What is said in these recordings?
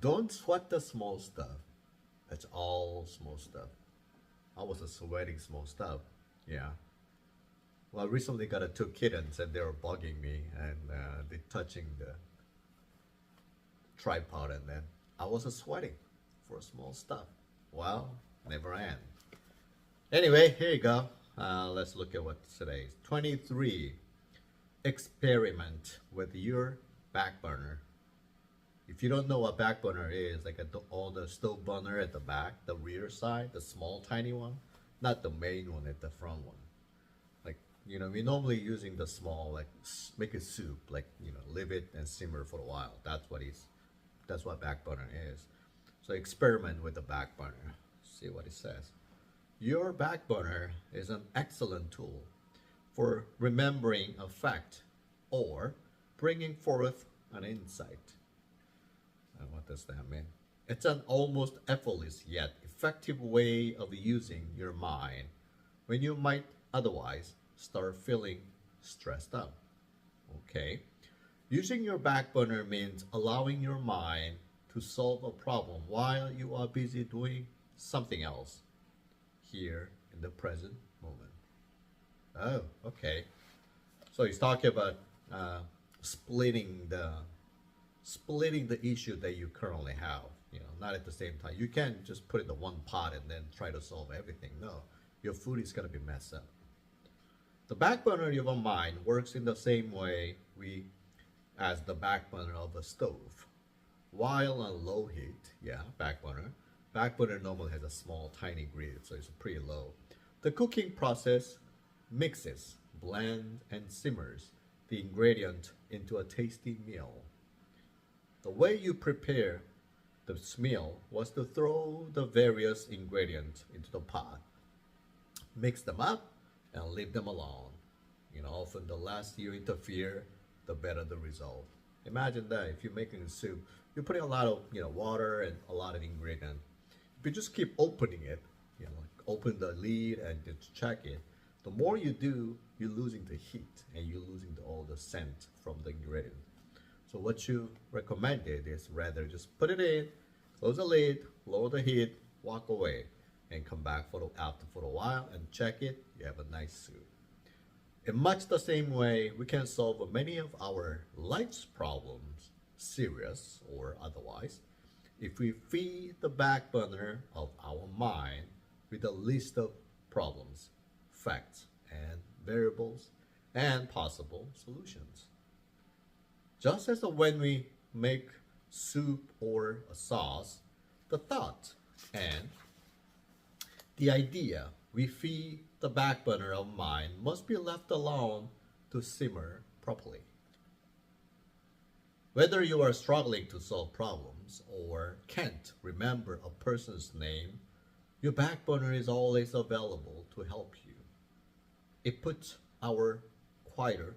Don't sweat the small stuff. It's all small stuff. I was sweating small stuff. Yeah. Well, I recently got two kittens and they were bugging me and they touching the tripod and then I was sweating for small stuff. Well, never end. Anyway, here you go. Let's look at what today is. 23. Experiment with your back burner. If you don't know what back burner is, like all the stove burner at the back, the rear side, the small tiny one, not the main one at the front one. Like, we're normally using the small, like make a soup, like, leave it and simmer for a while. That's what back burner is. So experiment with the back burner. See what it says. Your back burner is an excellent tool for remembering a fact or bringing forth an insight. And what does that mean? It's an almost effortless yet effective way of using your mind when you might otherwise start feeling stressed out. Okay? Using your back burner means allowing your mind to solve a problem while you are busy doing something else here in the present moment. Oh, okay. So he's talking about splitting the issue that you currently have. Not at the same time. You can't just put it in one pot and then try to solve everything. No, your food is gonna be messed up. The back burner of your mind works in the same way as the back burner of a stove. While on low heat, back burner normally has a small, tiny grid, so it's pretty low. The cooking process mixes, blends, and simmers the ingredient into a tasty meal. The way you prepare this meal was to throw the various ingredients into the pot, mix them up, and leave them alone. Often the less you interfere, the better the result. Imagine that if you're making a soup, you're putting a lot of water and a lot of ingredient. If you just keep opening it, like open the lid and just check it, the more you do, you're losing the heat and you're losing all the scent from the ingredient. So what you recommended is rather just put it in, close the lid, lower the heat, walk away, and come back after for a while and check it. You have a nice soup. In much the same way, we can solve many of our life's problems, serious or otherwise, if we feed the back burner of our mind with a list of problems, facts, and variables, and possible solutions. Just as when we make soup or a sauce, the thought and the idea we feed the back burner of mind must be left alone to simmer properly. Whether you are struggling to solve problems or can't remember a person's name, your back burner is always available to help you. It puts our quieter,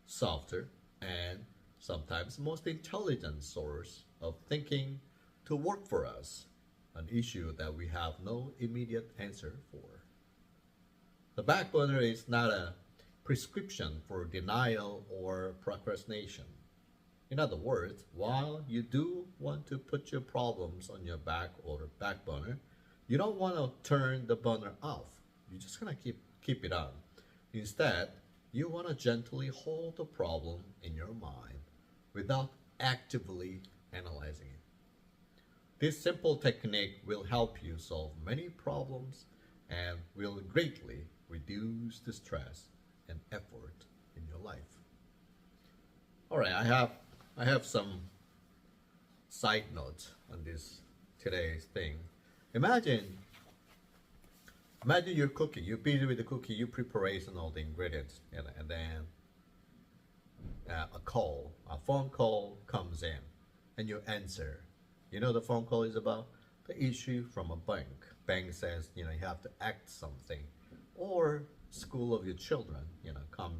softer, and sometimes most intelligent source of thinking to work for us, an issue that we have no immediate answer for. The back burner is not a prescription for denial or procrastination. In other words, while you do want to put your problems on your back or back burner, you don't want to turn the burner off. You're just going to keep it on. Instead, you want to gently hold the problem in your mind without actively analyzing it. This simple technique will help you solve many problems and will greatly reduce the stress and effort in your life. All right, I have some side notes on this today's thing. Imagine you're cooking, you're busy with the cooking, you preparation all the ingredients, and then a phone call comes in, and you answer. The phone call is about the issue from a bank. Bank says, you have to act something, or school of your children, come,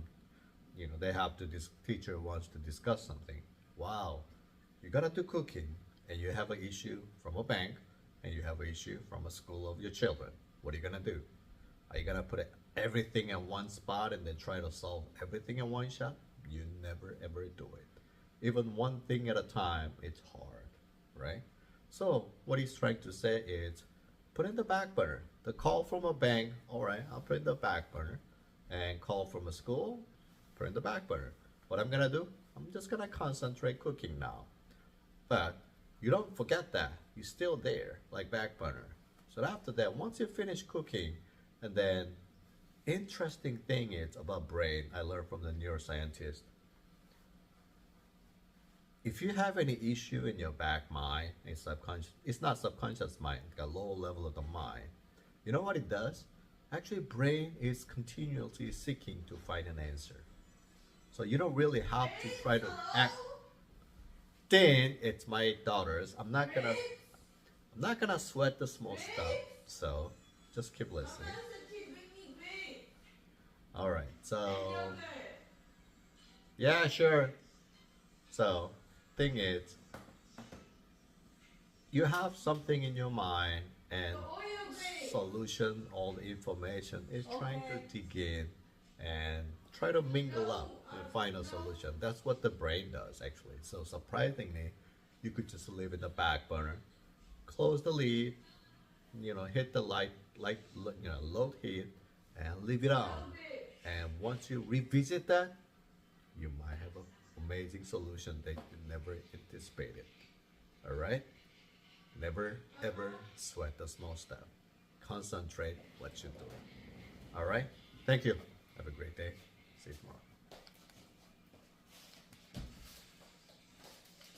they have to, this teacher wants to discuss something. Wow, you gotta do cooking, and you have an issue from a bank, and you have an issue from a school of your children. What are you gonna do? Are you gonna put everything in one spot and then try to solve everything in one shot? You never ever do it. Even one thing at a time, it's hard, right? So what he's trying to say is put in the back burner. The call from a bank, all right, I'll put in the back burner. And call from a school, put in the back burner. What I'm gonna do, I'm just gonna concentrate cooking now. But you don't forget that. You're still there, like back burner. So after that, once you finish cooking, and then interesting thing is about brain, I learned from the neuroscientist. If you have any issue in your back mind, it's subconscious, it's not subconscious mind, it's a low level of the mind. You know what it does? Actually, brain is continuously seeking to find an answer. So you don't really have to try to act. Then it's my daughters. I'm not gonna sweat the small stuff. So just keep listening. All right. So yeah, sure. So thing is, you have something in your mind and solution, all the information is trying to dig in and try to mingle up and find a solution. That's what the brain does actually. So surprisingly, you could just leave it in the back burner, close the lid, hit the light, low heat, and leave it on. And once you revisit that, you might have an amazing solution that you never anticipated. All right? Never ever sweat the small stuff. Concentrate what you're doing. All right? Thank you. Have a great day. See you tomorrow.